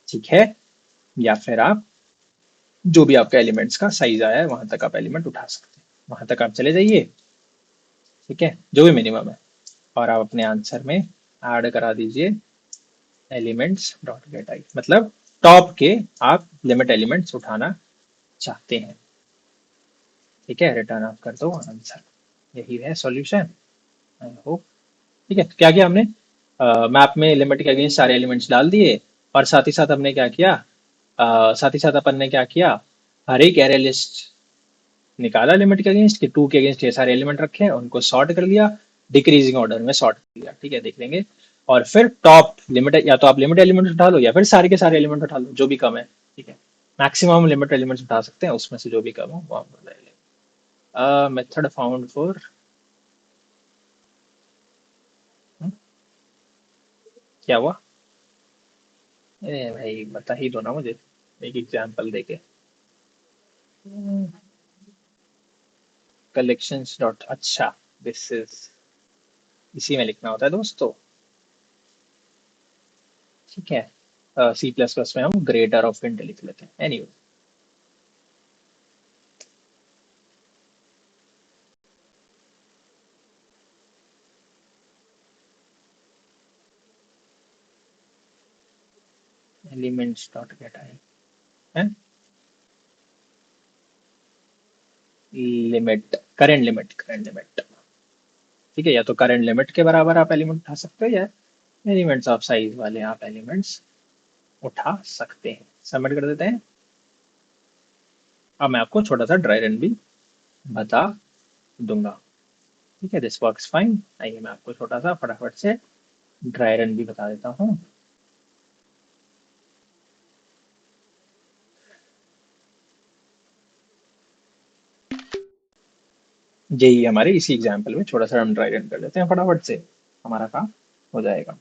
A: ठीक है, या फिर आप जो भी आपका एलिमेंट्स का साइज आया है वहां तक आप एलिमेंट उठा सकते हैं, वहां तक आप चले जाइए, ठीक है, जो भी मिनिमम है, और आप अपने आंसर में ऐड करा दीजिए एलिमेंट्स डॉट गेट आई, मतलब टॉप के आप लिमिट एलिमेंट्स उठाना चाहते हैं, ठीक है, रिटर्न आप कर दो आंसर, यही है सॉल्यूशन, आई होप। ठीक है, तो क्या किया हमने, मैप में लिमिट के अगेंस्ट सारे एलिमेंट्स डाल दिए, और साथ ही साथ हमने क्या किया, साथ ही साथ अपन ने क्या किया, हर एक एरे लिस्ट निकाला लिमिट के अगेंस्ट, कि टू के अगेंस्ट ये सारे एलिमेंट रखे हैं, उनको सॉर्ट कर लिया, डिक्रीजिंग ऑर्डर में सॉर्ट कर लिया, ठीक है, देख लेंगे। और फिर टॉप लिमिट, या तो आप लिमिट एलिमेंट उठा लो या फिर सारे के सारे एलिमेंट उठा लो जो भी कम है, ठीक है, मैक्सिमम लिमिट एलिमेंट्स उठा सकते हैं, उसमें से जो भी कम हो वो आप ले लें। मेथड फाउंड फॉर, क्या हुआ, ए भाई बता ही दो ना मुझे, एक एग्जांपल देके। कलेक्शंस डॉट, अच्छा, दिस इज, इसी में लिखना होता है दोस्तों, ठीक है, सी प्लस प्लस में हम ग्रेटर ऑफ इंट लिख लेते हैं, एनीवे। एलिमेंट्स डॉट गेट आई है, लिमिट, करंट लिमिट, ठीक है, या तो करंट लिमिट के बराबर आप एलिमेंट उठा सकते हो, या एलिमेंट्स ऑफ साइज वाले आप एलिमेंट्स उठा सकते हैं। सबमिट कर देते हैं। अब मैं आपको छोटा सा ड्राई रन भी बता दूंगा, ठीक है, दिस वर्क्स फाइन। आइए मैं आपको छोटा सा फटाफट से ड्राई रन भी बता देता हूँ। यही हमारे इसी एग्जाम्पल में छोटा सा हम ड्राई रन कर लेते हैं फटाफट से, हमारा काम हो जाएगा।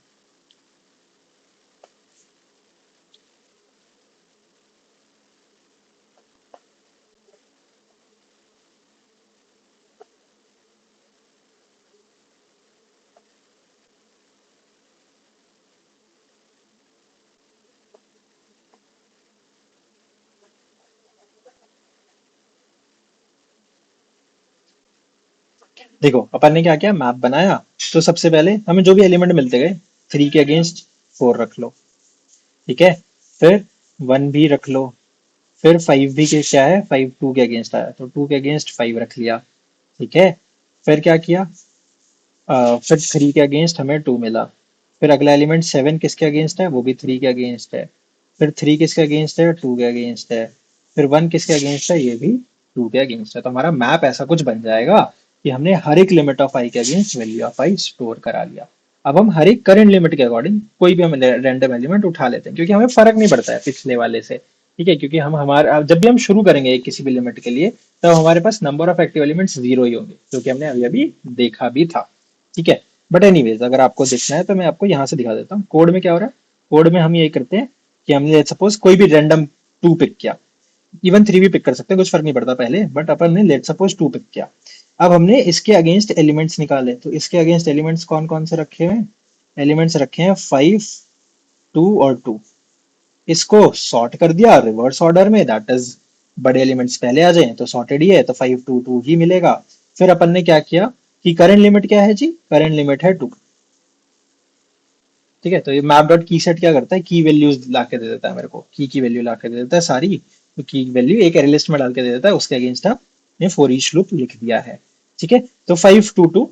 A: देखो अपन ने क्या किया, मैप बनाया, तो सबसे पहले हमें जो भी एलिमेंट मिलते गए, 3 के अगेंस्ट 4 रख लो, ठीक है, फिर 1 भी रख लो, फिर 5 भी, के क्या है, 5 2 के अगेंस्ट आया तो 2 के अगेंस्ट 5 रख लिया, ठीक है, फिर क्या किया, फिर 3 के अगेंस्ट हमें 2 मिला, फिर अगला एलिमेंट 7 किसके अगेंस्ट है, वो भी 3 के अगेंस्ट है, फिर 3 किसके अगेंस्ट है, 2 के अगेंस्ट है, फिर 1 किसके अगेंस्ट है, ये भी 2 के अगेंस्ट है। तो हमारा मैप ऐसा कुछ बन जाएगा कि हमने हर एक लिमिट ऑफ आई के against value of I store करा लिया। अब हम हर एक करंट लिमिट के अकॉर्डिंग कोई भी हम रैंडम एलिमेंट उठा लेते हैं, क्योंकि हमें फर्क नहीं पड़ता है पिछले वाले से, ठीक है, क्योंकि हम हमारे जब भी हम शुरू करेंगे एक किसी भी लिमिट के लिए, तब हमारे पास नंबर ऑफ एक्टिव एलिमेंट्स 0 ही होंगे, जो कि हमने अभी अभी देखा भी था, ठीक है। बट एनीवेज अगर आपको देखना है तो मैं आपको यहाँ से दिखा देता हूँ कोड में क्या हो रहा है। कोड में हम यही करते हैं कि हमने सपोज कोई भी रैंडम 2 पिक किया, इवन 3 भी पिक कर सकते हैं, कुछ फर्क नहीं पड़ता पहले, बट अपन ने लेट सपोज 2 पिक किया। अब हमने इसके अगेंस्ट एलिमेंट्स निकाले, तो इसके अगेंस्ट एलिमेंट्स कौन कौन से रखे हुए हैं, एलिमेंट्स रखे हैं 5 2 और 2, इसको सॉर्ट कर दिया रिवर्स ऑर्डर में, दैट इज बड़े एलिमेंट्स पहले आ जाएं तो सॉर्टेड ही है, तो 5 2 2 ही मिलेगा। फिर अपन ने क्या किया कि करंट लिमिट क्या है जी, करंट लिमिट है 2। ठीक है, तो ये मैप डॉट की सेट क्या करता है, की वैल्यूज ला के दे देता है मेरे को, की वैल्यू ला के दे देता है सारी, तो की वैल्यू एक एरे लिस्ट में डाल के दे देता है, उसके अगेंस्ट आपने फॉर ईच लूप लिख दिया है। ठीक है, तो 5 2 2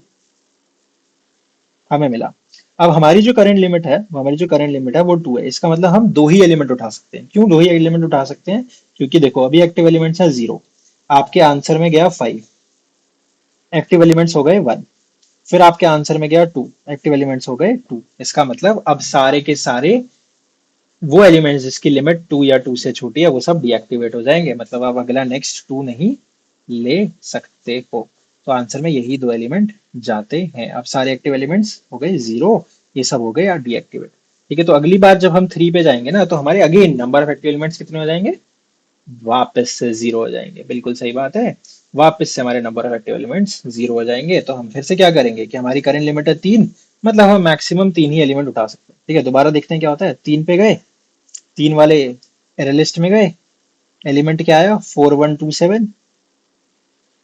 A: हमें मिला। अब हमारी जो करंट लिमिट है वो 2 है, इसका मतलब हम दो ही एलिमेंट उठा सकते हैं। क्यों दो ही एलिमेंट उठा सकते हैं, क्योंकि देखो अभी एक्टिव एलिमेंट्स है 0, आपके आंसर में गया 5, एक्टिव एलिमेंट्स हो गए 1, फिर आपके आंसर में गया 2, एक्टिव एलिमेंट्स हो गए 2। इसका मतलब अब सारे के सारे वो एलिमेंट्स जिसकी लिमिट 2 या 2 से छोटी है वो सब डीएक्टिवेट हो जाएंगे, मतलब आप अगला नेक्स्ट 2 नहीं ले सकते हो। तो आंसर में यही दो एलिमेंट जाते हैं। अब सारे एक्टिव एलिमेंट्स हो गए 0, ये सब हो गए डीएक्टिवेट। ठीक है, तो अगली बार जब हम 3 पे जाएंगे ना, तो हमारे again number of active elements कितने हो जाएंगे, वापस से 0 हो जाएंगे। बिल्कुल सही बात है, वापस से हमारे नंबर ऑफ एक्टिव एलिमेंट्स 0 हो जाएंगे। तो हम फिर से क्या करेंगे कि हमारी करंट लिमिट है 3, मतलब हम मैक्सिमम 3 ही एलिमेंट उठा सकते हैं। ठीक है, दोबारा देखते हैं क्या होता है। 3 पे गए, 3 वाले एरे लिस्ट में गए, एलिमेंट क्या आया 4127,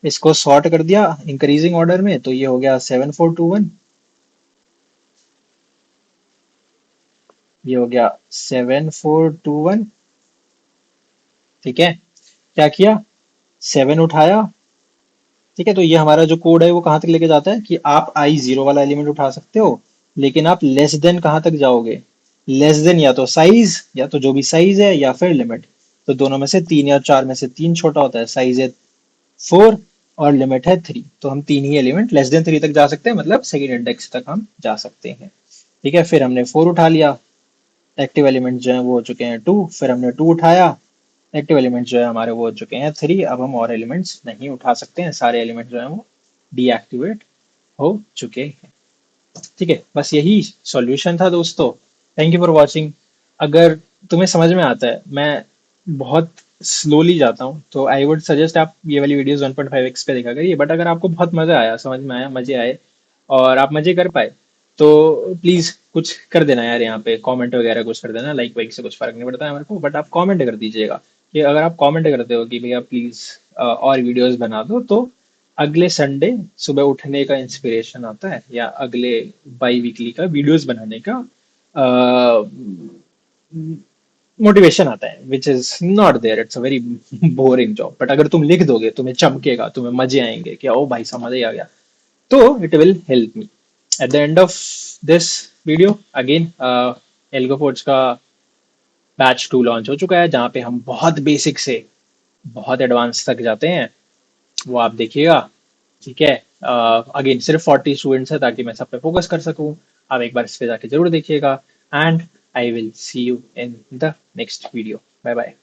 A: इसको सॉर्ट कर दिया इंक्रीजिंग ऑर्डर में, तो ये हो गया 7421, ये हो गया 7421। ठीक है, क्या किया, 7 उठाया। ठीक है, तो ये हमारा जो कोड है वो कहां तक लेके जाता है कि आप I0 वाला एलिमेंट उठा सकते हो, लेकिन आप लेस देन कहां तक जाओगे, लेस देन या तो साइज, या तो जो भी साइज है, या फिर लिमिट। तो दोनों में से 3 या 4 में से 3 छोटा होता है, साइज है 4 और लिमिट है 3, तो हम 3 ही एलिमेंट लेस देन 3 तक जा सकते हैं, मतलब सेकेंड इंडेक्स तक हम जा सकते हैं। ठीक है, फिर हमने 4 उठा लिया, एक्टिव एलिमेंट जो है वो हो चुके हैं 2, फिर हमने 2 उठाया, एक्टिव एलिमेंट जो है हमारे वो हो चुके हैं 3। अब हम और एलिमेंट्स नहीं उठा सकते हैं, सारे एलिमेंट जो है वो डीएक्टिवेट हो चुके हैं। ठीक है, बस यही सॉल्यूशन था दोस्तों। Thank you for watching. अगर तुम्हें समझ में आता है, मैं बहुत स्लोली जाता हूँ, तो आई वुड सजेस्ट आप ये वाली वीडियोस 1.5x पे देखा करिए। बट अगर आपको बहुत मजा आया, समझ में आया, मजे आए और आप मजे कर पाए, तो प्लीज कुछ कर देना यार, यहाँ पे कमेंट वगैरह कुछ कर देना। लाइक वाइक से कुछ फर्क नहीं पड़ता है मेरे को, बट आप कमेंट कर दीजिएगा। कि अगर आप कमेंट करते हो कि भैया प्लीज और वीडियोस बना दो, तो अगले संडे सुबह उठने का इंस्पिरेशन आता है, या अगले बाई वीकली का वीडियोस बनाने का मोटिवेशन आता है, which is not there. It's a very boring job, but अगर तुम लिख दोगे, तुम्हें चमकेगा, तुम्हें मजे आएंगे कि ओ भाई समझ ही आ गया, तो it will help me. At the end of this video again, AlgoForge का बैच 2 लॉन्च हो चुका है, जहाँ पे हम बहुत बेसिक से बहुत एडवांस तक जाते हैं, वो आप देखिएगा। ठीक है, अगेन सिर्फ 40 स्टूडेंट्स है, ताकि मैं सब पे फोकस कर सकूं। आप एक बार इस पे जाके जरूर देखिएगा, and I will see you in the next video. Bye bye.